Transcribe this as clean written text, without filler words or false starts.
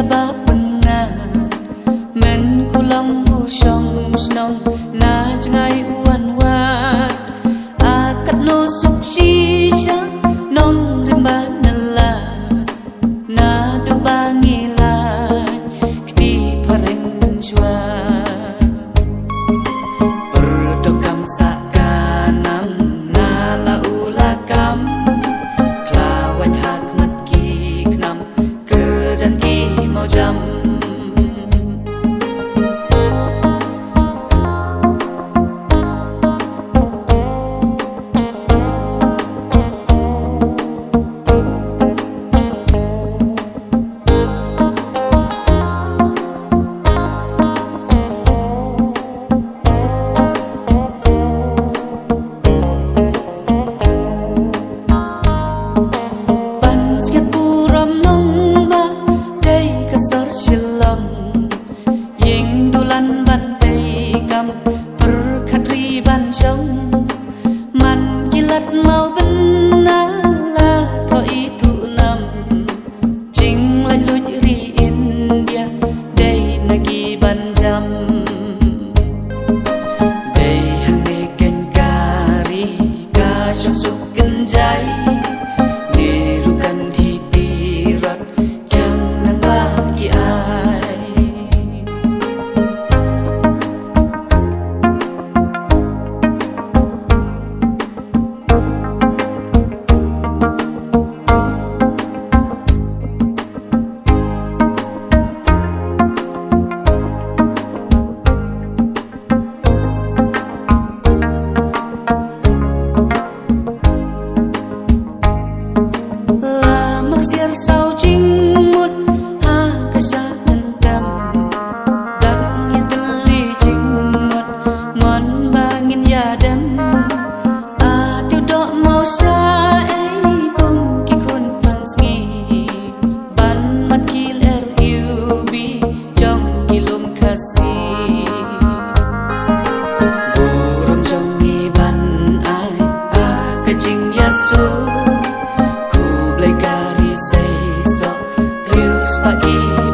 ba pengan men kulang usong snong na jangai uan wan akat no suk shisha non rimba nala na do bangilan kti pareng jwa berdokam sakanam na la ulakam klawat hakmat ki knam kedan ki mau jam mau benar lah to itu nam jing lai luj ri India dei nagi banjam dei hane ken kari ka shong suk genjai niru kan thi tirat kyang nang ba ki ai siar sau jing mut ha kasa nendam dak nya teli jing mut mon bangin yadam atu dok mau sa ei kong ki kon pang ski ban mat kil rub jong kilum kasi burung jong ni ban ai a ka jing yasu ku blai ka pagi